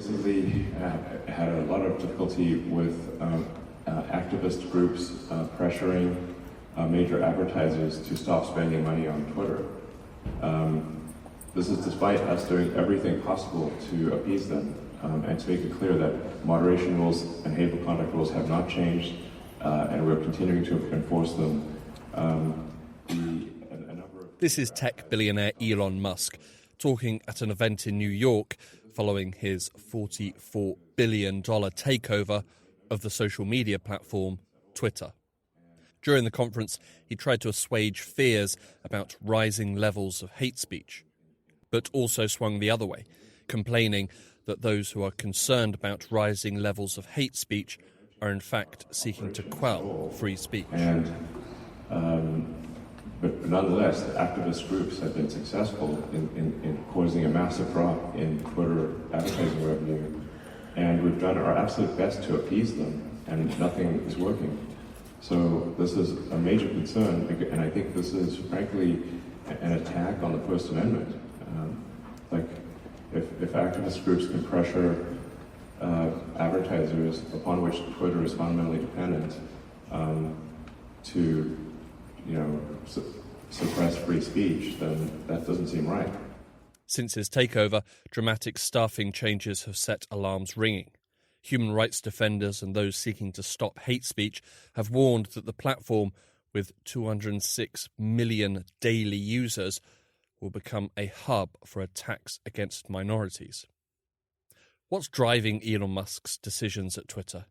recently had a lot of difficulty with activist groups pressuring major advertisers to stop spending money on Twitter. This is despite us doing everything possible to appease them and to make it clear that moderation rules and hateful conduct rules have not changed, and we're continuing to enforce them. This is tech billionaire Elon Musk talking at an event in New York following his $44 billion takeover of the social media platform Twitter. During the conference, he tried to assuage fears about rising levels of hate speech, but also swung the other way, complaining that those who are concerned about rising levels of hate speech are in fact seeking to quell free speech. But nonetheless, the activist groups have been successful in causing a massive drop in Twitter advertising revenue, and we've done our absolute best to appease them, and nothing is working. So this is a major concern, and I think this is frankly an attack on the First Amendment. If activist groups can pressure advertisers upon which Twitter is fundamentally dependent to suppress free speech, then that doesn't seem right. Since his takeover, dramatic staffing changes have set alarms ringing. Human rights defenders and those seeking to stop hate speech have warned that the platform, with 206 million daily users, will become a hub for attacks against minorities. What's driving Elon Musk's decisions at Twitter?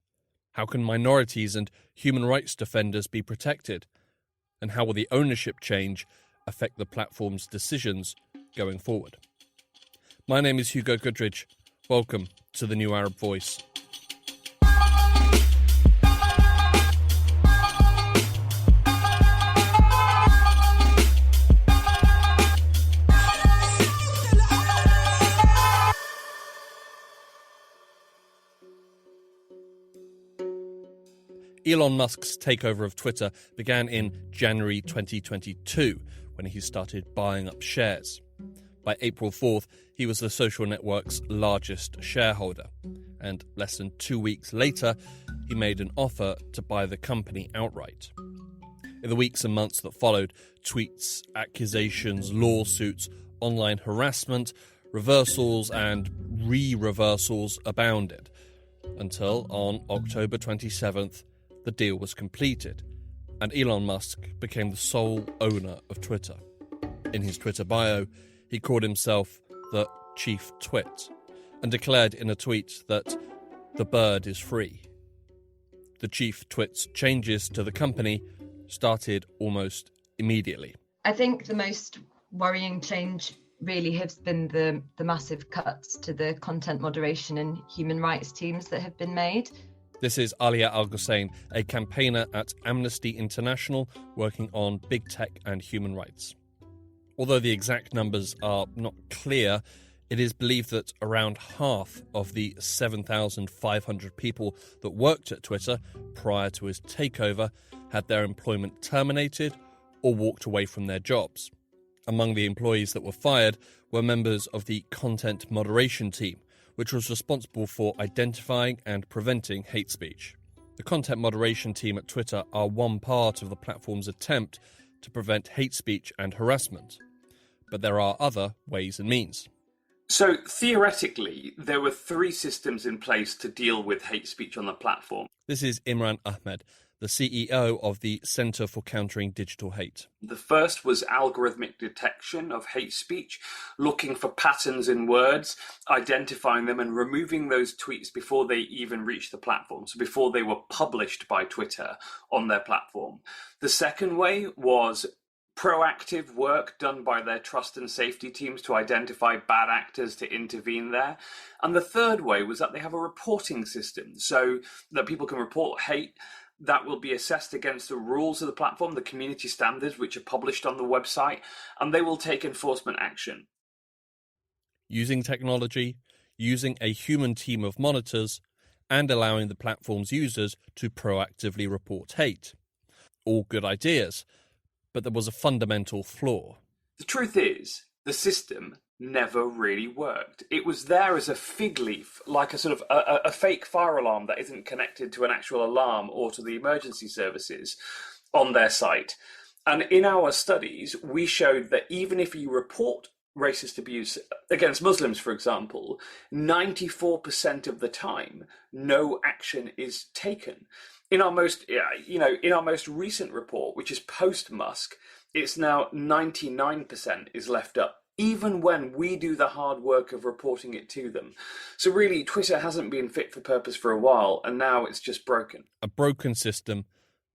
How can minorities and human rights defenders be protected? And how will the ownership change affect the platform's decisions going forward? My name is Hugo Goodridge. Welcome to the New Arab Voice. Elon Musk's takeover of Twitter began in January 2022, when he started buying up shares. By April 4th, he was the social network's largest shareholder, and less than 2 weeks later, he made an offer to buy the company outright. In the weeks and months that followed, tweets, accusations, lawsuits, online harassment, reversals and re-reversals abounded, until on October 27th, the deal was completed, and Elon Musk became the sole owner of Twitter. In his Twitter bio, he called himself the Chief Twit, and declared in a tweet that the bird is free. The Chief Twit's changes to the company started almost immediately. I think the most worrying change really has been the massive cuts to the content moderation and human rights teams that have been made. This is Alia Al-Ghussein, a campaigner at Amnesty International working on big tech and human rights. Although the exact numbers are not clear, it is believed that around half of the 7,500 people that worked at Twitter prior to his takeover had their employment terminated or walked away from their jobs. Among the employees that were fired were members of the content moderation team, which was responsible for identifying and preventing hate speech. The content moderation team at Twitter are one part of the platform's attempt to prevent hate speech and harassment. But there are other ways and means. So, theoretically, there were 3 systems in place to deal with hate speech on the platform. This is Imran Ahmed, the CEO of the Centre for Countering Digital Hate. The first was algorithmic detection of hate speech, looking for patterns in words, identifying them and removing those tweets before they even reached the platform, so before they were published by Twitter on their platform. The second way was proactive work done by their trust and safety teams to identify bad actors to intervene there. And the third way was that they have a reporting system so that people can report hate. That will be assessed against the rules of the platform, the community standards, which are published on the website, and they will take enforcement action. Using technology, using a human team of monitors, and allowing the platform's users to proactively report hate. All good ideas, but there was a fundamental flaw. The truth is, the system never really worked. It was there as a fig leaf, like a sort of a fake fire alarm that isn't connected to an actual alarm or to the emergency services on their site. And in our studies, we showed that even if you report racist abuse against Muslims, for example, 94% of the time, no action is taken. In our most recent report, which is post-Musk, it's now 99% is left up, even when we do the hard work of reporting it to them. So really, Twitter hasn't been fit for purpose for a while, and now it's just broken. A broken system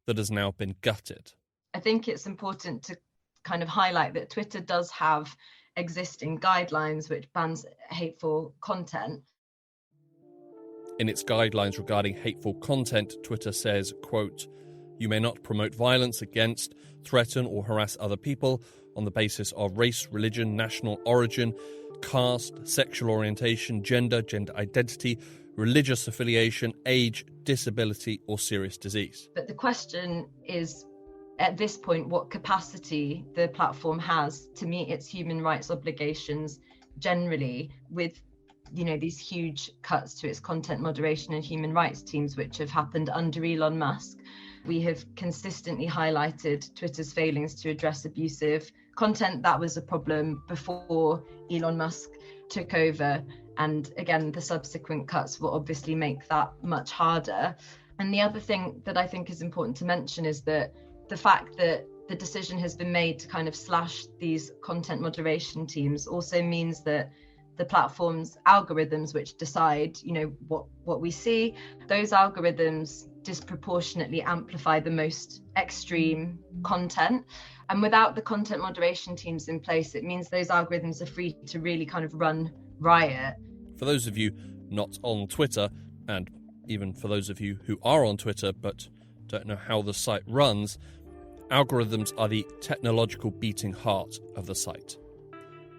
that has now been gutted. I think it's important to kind of highlight that Twitter does have existing guidelines which bans hateful content. In its guidelines regarding hateful content, Twitter says, quote, "You may not promote violence against, threaten or harass other people on the basis of race, religion, national origin, caste, sexual orientation, gender identity, religious affiliation, age, disability or serious disease." But the question is, at this point, what capacity the platform has to meet its human rights obligations generally, with these huge cuts to its content moderation and human rights teams, which have happened under Elon Musk. We have consistently highlighted Twitter's failings to address abusive content. That was a problem before Elon Musk took over. And again, the subsequent cuts will obviously make that much harder. And the other thing that I think is important to mention is that the fact that the decision has been made to kind of slash these content moderation teams also means that the platform's algorithms, which decide, what we see, those algorithms disproportionately amplify the most extreme content. And without the content moderation teams in place, it means those algorithms are free to really kind of run riot. For those of you not on Twitter, and even for those of you who are on Twitter but don't know how the site runs, algorithms are the technological beating heart of the site.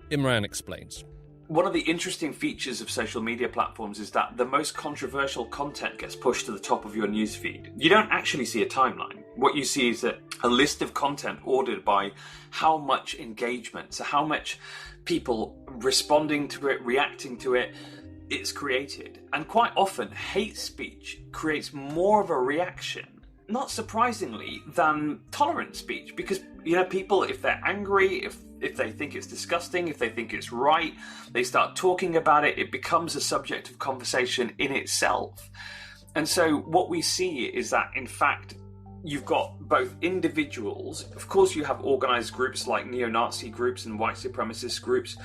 Imran explains. One of the interesting features of social media platforms is that the most controversial content gets pushed to the top of your newsfeed. You don't actually see a timeline. What you see is a list of content ordered by how much engagement, so how much people responding to it, reacting to it, it's created. And quite often, hate speech creates more of a reaction, not surprisingly, than tolerant speech, because people, if they're angry, if they think it's disgusting, if they think it's right, they start talking about it, it becomes a subject of conversation in itself. And so what we see is that, in fact, you've got both individuals, of course you have organized groups like neo-Nazi groups and white supremacist groups,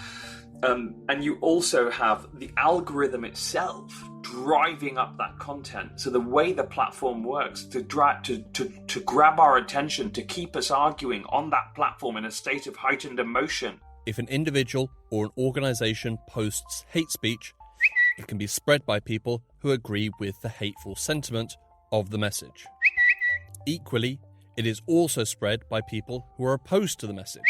and you also have the algorithm itself driving up that content. So the way the platform works to grab our attention, to keep us arguing on that platform in a state of heightened emotion. If an individual or an organization posts hate speech, it can be spread by people who agree with the hateful sentiment of the message. Equally, it is also spread by people who are opposed to the message.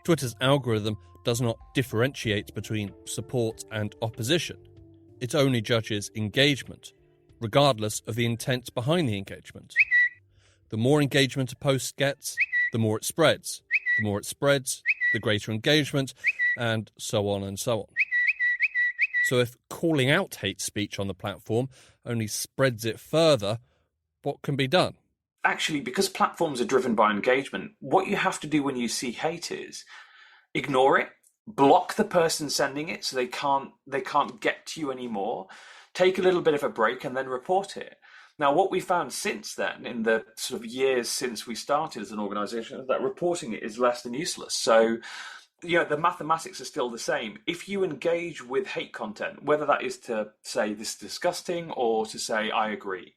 Twitter's algorithm does not differentiate between support and opposition. It only judges engagement, regardless of the intent behind the engagement. The more engagement a post gets, the more it spreads. The more it spreads, the greater engagement, and so on and so on. So if calling out hate speech on the platform only spreads it further, what can be done? Actually, because platforms are driven by engagement, what you have to do when you see hate is ignore it, block the person sending it so they can't get to you anymore, take a little bit of a break and then report it. Now, what we found since then, in the sort of years since we started as an organization, is that reporting it is less than useless. So, the mathematics are still the same. If you engage with hate content, whether that is to say this is disgusting or to say I agree,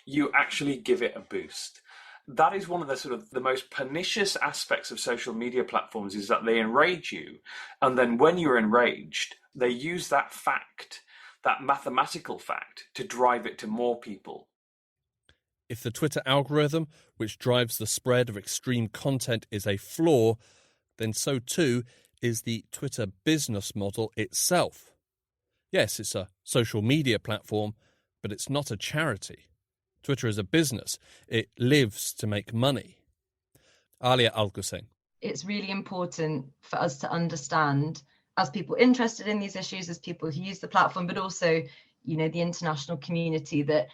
you actually give it a boost. That is one of the most pernicious aspects of social media platforms, is that they enrage you. And then when you're enraged, they use that fact, that mathematical fact, to drive it to more people. If the Twitter algorithm, which drives the spread of extreme content, is a flaw, then so too is the Twitter business model itself. Yes, it's a social media platform, but it's not a charity. Twitter is a business. It lives to make money. Alia Al-Hussein. It's really important for us to understand as people interested in these issues, as people who use the platform, but also, the international community, that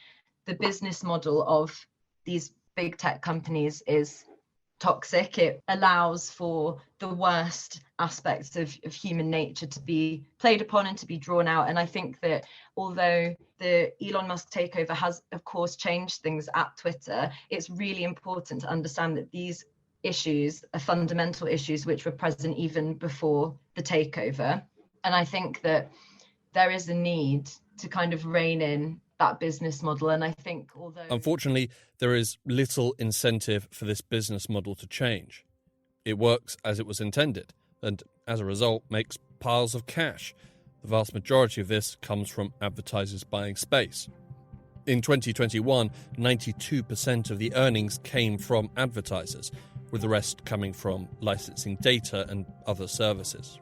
the business model of these big tech companies is toxic. It allows for the worst aspects of human nature to be played upon and to be drawn out. And I think that although the Elon Musk takeover has, of course, changed things at Twitter, it's really important to understand that these issues are fundamental issues which were present even before the takeover. And I think that there is a need to kind of rein in that business model. And I think although... Unfortunately, there is little incentive for this business model to change. It works as it was intended, and as a result makes piles of cash. The vast majority of this comes from advertisers buying space. In 2021, 92% of the earnings came from advertisers, with the rest coming from licensing data and other services.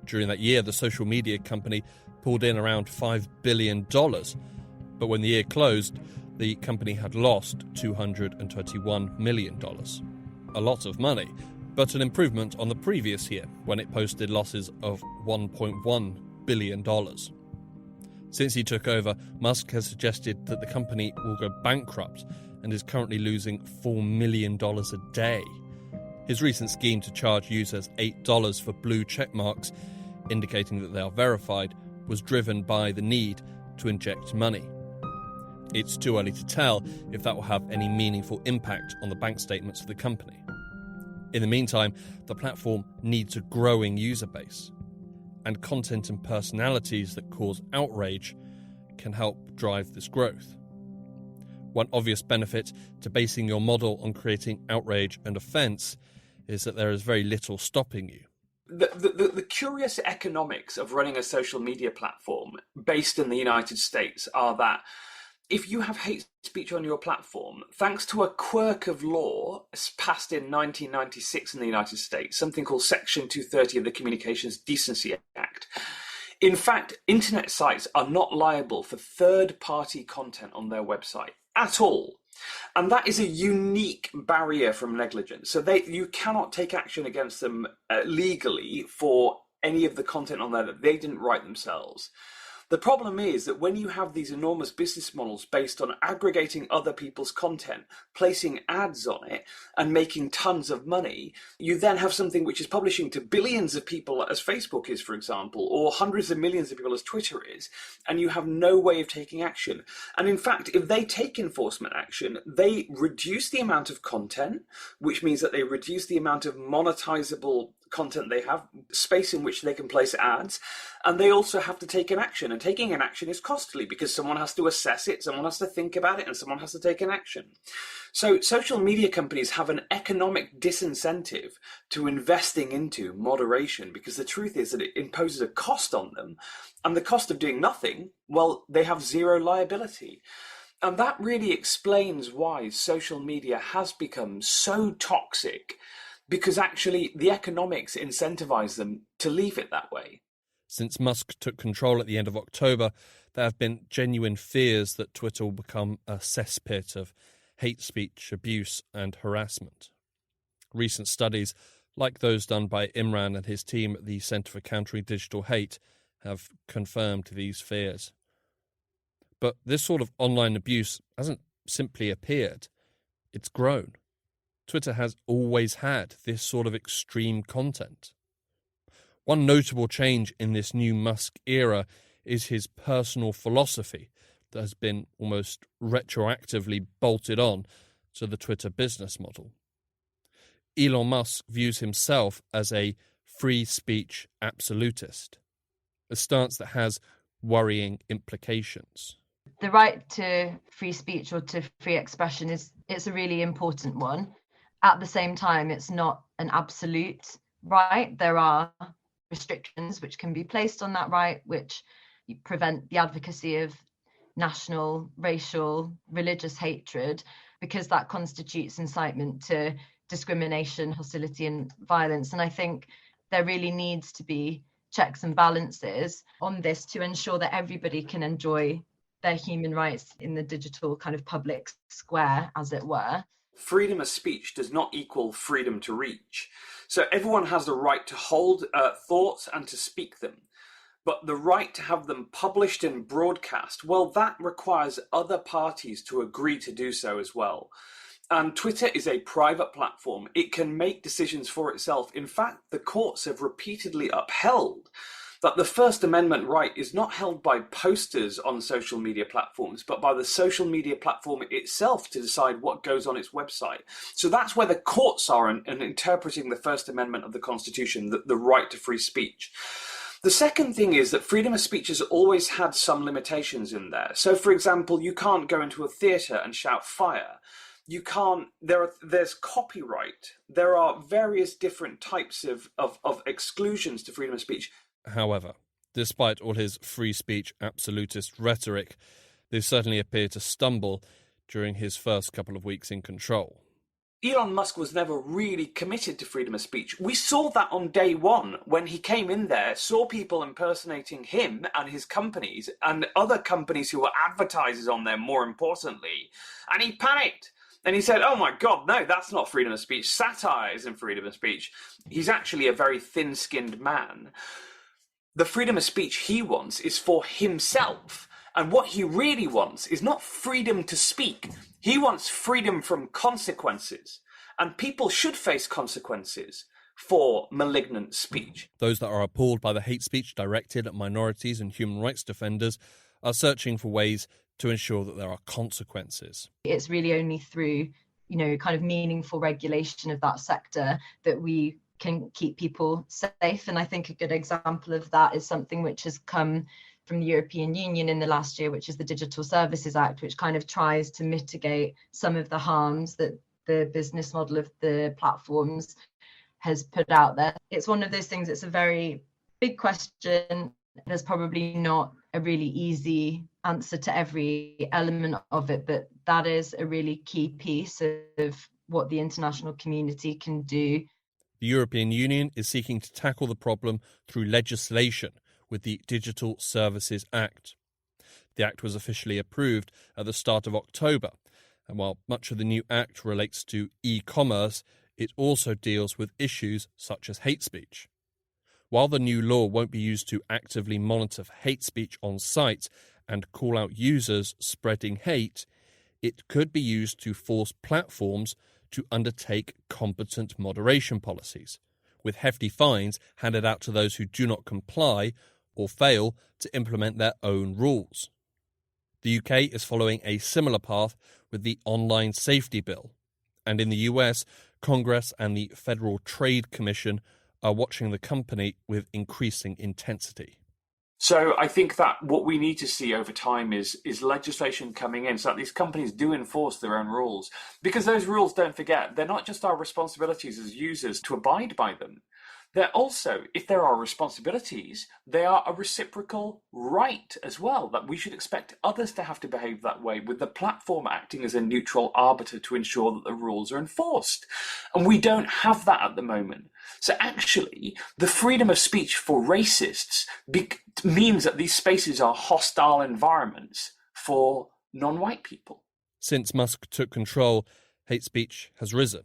During that year, the social media company pulled in around $5 billion, but when the year closed, the company had lost $221 million. A lot of money, but an improvement on the previous year, when it posted losses of $1.1 billion. Since he took over, Musk has suggested that the company will go bankrupt and is currently losing $4 million a day. His recent scheme to charge users $8 for blue check marks, indicating that they are verified, was driven by the need to inject money. It's too early to tell if that will have any meaningful impact on the bank statements of the company. In the meantime, the platform needs a growing user base, and content and personalities that cause outrage can help drive this growth. One obvious benefit to basing your model on creating outrage and offence is that there is very little stopping you. The curious economics of running a social media platform based in the United States are that if you have hate speech on your platform, thanks to a quirk of law passed in 1996 in the United States, something called Section 230 of the Communications Decency Act, in fact, internet sites are not liable for third-party content on their website at all. And that is a unique barrier from negligence. So you cannot take action against them legally for any of the content on there that they didn't write themselves. The problem is that when you have these enormous business models based on aggregating other people's content, placing ads on it, and making tons of money, you then have something which is publishing to billions of people, as Facebook is, for example, or hundreds of millions of people, as Twitter is, and you have no way of taking action. And in fact, if they take enforcement action, they reduce the amount of content, which means that they reduce the amount of monetizable content they have, space in which they can place ads, and they also have to take an action. And taking an action is costly because someone has to assess it, someone has to think about it, and someone has to take an action. So social media companies have an economic disincentive to investing into moderation, because the truth is that it imposes a cost on them, and the cost of doing nothing, well, they have zero liability. And that really explains why social media has become so toxic, because actually the economics incentivize them to leave it that way. Since Musk took control at the end of October, there have been genuine fears that Twitter will become a cesspit of hate speech, abuse and harassment. Recent studies, like those done by Imran and his team at the Centre for Countering Digital Hate, have confirmed these fears. But this sort of online abuse hasn't simply appeared, it's grown. Twitter has always had this sort of extreme content. One notable change in this new Musk era is his personal philosophy that has been almost retroactively bolted on to the Twitter business model. Elon Musk views himself as a free speech absolutist, a stance that has worrying implications. The right to free speech or to free expression it's a really important one. At the same time, it's not an absolute right. There are restrictions which can be placed on that right, which prevent the advocacy of national, racial, religious hatred, because that constitutes incitement to discrimination, hostility and violence. And I think there really needs to be checks and balances on this to ensure that everybody can enjoy their human rights in the digital kind of public square, as it were. freedom of speech does not equal freedom to reach. So everyone has the right to hold thoughts and to speak them. But the right to have them published and broadcast, well, that requires other parties to agree to do so as well. And Twitter is a private platform. It can make decisions for itself. In fact, the courts have repeatedly upheld that the First Amendment right is not held by posters on social media platforms, but by the social media platform itself to decide what goes on its website. So that's where the courts are in interpreting the First Amendment of the Constitution, the right to free speech. The second thing is that freedom of speech has always had some limitations in there. So, for example, you can't go into a theatre and shout fire. You can't, there's copyright. There are various different types of exclusions to freedom of speech. However, despite all his free speech absolutist rhetoric, they certainly appeared to stumble during his first couple of weeks in control. Elon Musk was never really committed to freedom of speech. We saw that on day one when he came in there, saw people impersonating him and his companies and other companies who were advertisers on there, more importantly, and he panicked. And he said, oh my God, no, that's not freedom of speech. Satire isn't freedom of speech. He's actually a very thin-skinned man. The freedom of speech he wants is for himself. And what he really wants is not freedom to speak. He wants freedom from consequences. And people should face consequences for malignant speech. Those that are appalled by the hate speech directed at minorities and human rights defenders are searching for ways to ensure that there are consequences. It's really only through, kind of meaningful regulation of that sector that we can keep people safe. And I think a good example of that is something which has come from the European Union in the last year, which is the Digital Services Act, which kind of tries to mitigate some of the harms that the business model of the platforms has put out there. It's one of those things, it's a very big question. There's probably not a really easy answer to every element of it, but that is a really key piece of what the international community can do. The European Union is seeking to tackle the problem through legislation with the Digital Services Act. The Act was officially approved at the start of October, and while much of the new Act relates to e-commerce, it also deals with issues such as hate speech. While the new law won't be used to actively monitor hate speech on sites and call out users spreading hate, it could be used to force platforms to undertake competent moderation policies, with hefty fines handed out to those who do not comply or fail to implement their own rules. The UK is following a similar path with the Online Safety Bill, and in the US, Congress and the Federal Trade Commission are watching the company with increasing intensity. So I think that what we need to see over time is legislation coming in so that these companies do enforce their own rules. Because those rules, don't forget, they're not just our responsibilities as users to abide by them. They're also, if there are responsibilities, they are a reciprocal right as well, that we should expect others to have to behave that way, with the platform acting as a neutral arbiter to ensure that the rules are enforced. And we don't have that at the moment. So actually, the freedom of speech for racists means that these spaces are hostile environments for non-white people. Since Musk took control, hate speech has risen.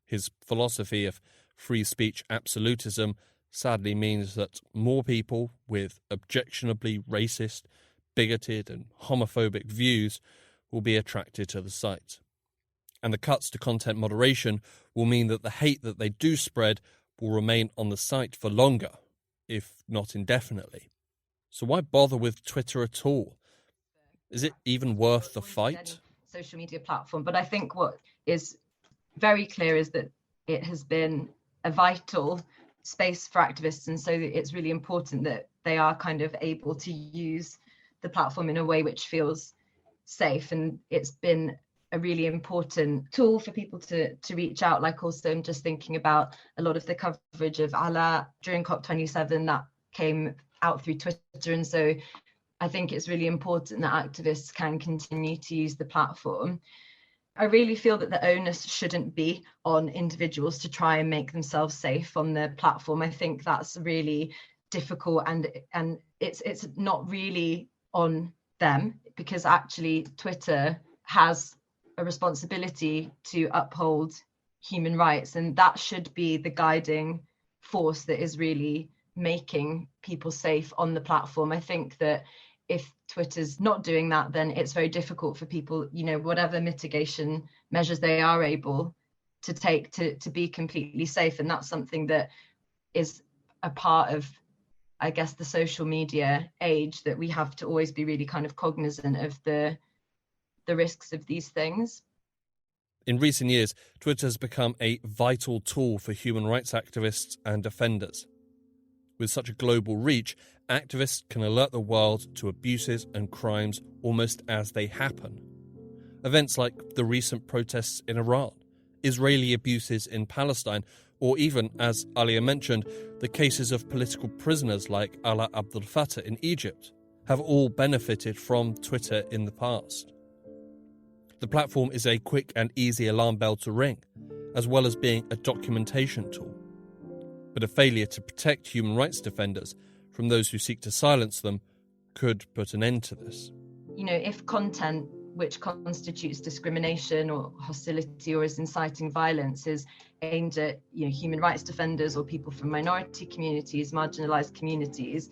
His philosophy of free speech absolutism sadly means that more people with objectionably racist, bigoted and homophobic views will be attracted to the site. And the cuts to content moderation will mean that the hate that they do spread will remain on the site for longer, if not indefinitely. So why bother with Twitter at all? Is it even worth the fight? Social media platform, but I think what is very clear is that it has been a vital space for activists, and so it's really important that they are kind of able to use the platform in a way which feels safe, and it's been a really important tool for people to reach out. Like, also I'm just thinking about a lot of the coverage of Allah during COP27 that came out through Twitter, and so I think it's really important that activists can continue to use the platform. I really feel that the onus shouldn't be on individuals to try and make themselves safe on the platform. I think that's really difficult, and it's not really on them, because actually Twitter has a responsibility to uphold human rights, and that should be the guiding force that is really making people safe on the platform. I think that if Twitter's not doing that, then it's very difficult for people, whatever mitigation measures they are able to take to be completely safe. And that's something that is a part of, I guess, the social media age, that we have to always be really kind of cognizant of the risks of these things. In recent years, Twitter has become a vital tool for human rights activists and defenders. With such a global reach, activists can alert the world to abuses and crimes almost as they happen. Events like the recent protests in Iran, Israeli abuses in Palestine, or even, as Alia mentioned, the cases of political prisoners like Alaa Abdel Fattah in Egypt, have all benefited from Twitter in the past. The platform is a quick and easy alarm bell to ring, as well as being a documentation tool. But a failure to protect human rights defenders from those who seek to silence them could put an end to this. If content which constitutes discrimination or hostility or is inciting violence is aimed at human rights defenders or people from minority communities, marginalized communities,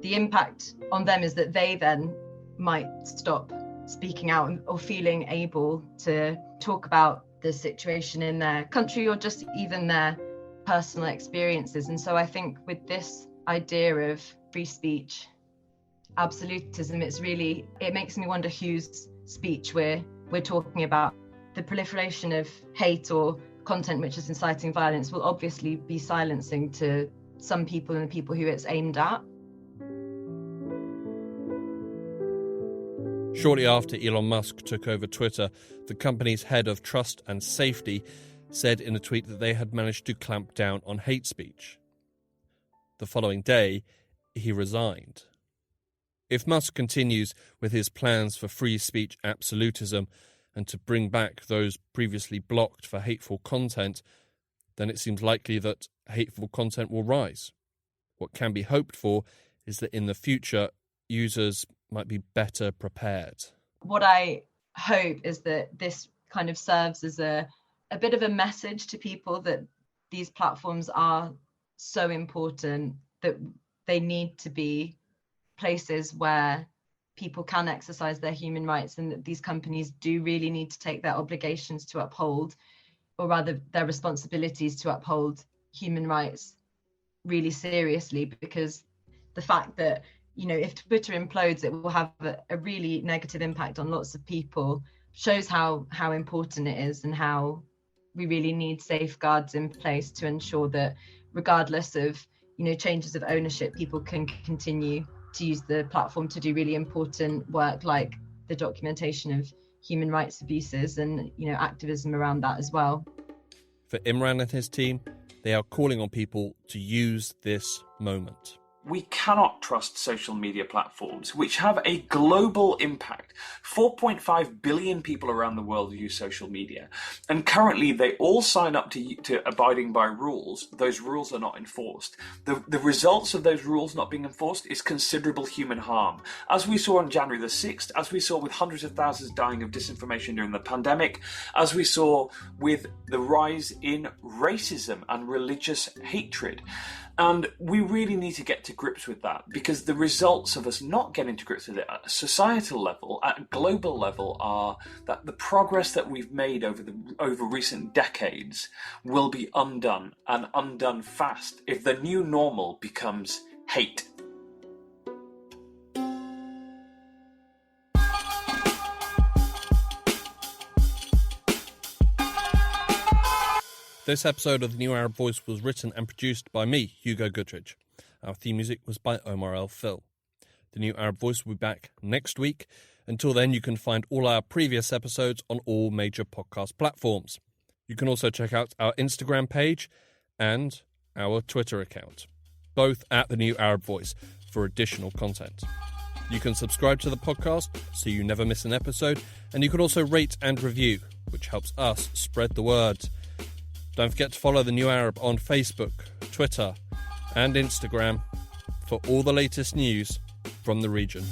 the impact on them is that they then might stop speaking out or feeling able to talk about the situation in their country or just even their personal experiences. And so I think with this idea of free speech absolutism, it makes me wonder whose speech we're talking about. The proliferation of hate or content which is inciting violence will obviously be silencing to some people and the people who it's aimed at. Shortly after Elon Musk took over Twitter, the company's head of trust and safety said in a tweet that they had managed to clamp down on hate speech. The following day, he resigned. If Musk continues with his plans for free speech absolutism and to bring back those previously blocked for hateful content, then it seems likely that hateful content will rise. What can be hoped for is that in the future, users might be better prepared. What I hope is that this kind of serves as a bit of a message to people that these platforms are so important, that they need to be places where people can exercise their human rights, and that these companies do really need to take their obligations to uphold, or rather their responsibilities to uphold human rights really seriously. Because the fact that, if Twitter implodes, it will have a really negative impact on lots of people, shows how important it is and how we really need safeguards in place to ensure that regardless of, changes of ownership, people can continue to use the platform to do really important work like the documentation of human rights abuses and, activism around that as well. For Imran and his team, they are calling on people to use this moment. We cannot trust social media platforms, which have a global impact. 4.5 billion people around the world use social media. And currently they all sign up to abiding by rules. Those rules are not enforced. The results of those rules not being enforced is considerable human harm. As we saw on January the 6th, as we saw with hundreds of thousands dying of disinformation during the pandemic, as we saw with the rise in racism and religious hatred. And we really need to get to grips with that, because the results of us not getting to grips with it at a societal level, at a global level, are that the progress that we've made over recent decades will be undone, and undone fast, if the new normal becomes hate. This episode of The New Arab Voice was written and produced by me, Hugo Goodridge. Our theme music was by Omar El Phil. The New Arab Voice will be back next week. Until then, you can find all our previous episodes on all major podcast platforms. You can also check out our Instagram page and our Twitter account, both at The New Arab Voice, for additional content. You can subscribe to the podcast so you never miss an episode, and you can also rate and review, which helps us spread the word. Don't forget to follow The New Arab on Facebook, Twitter and Instagram for all the latest news from the region.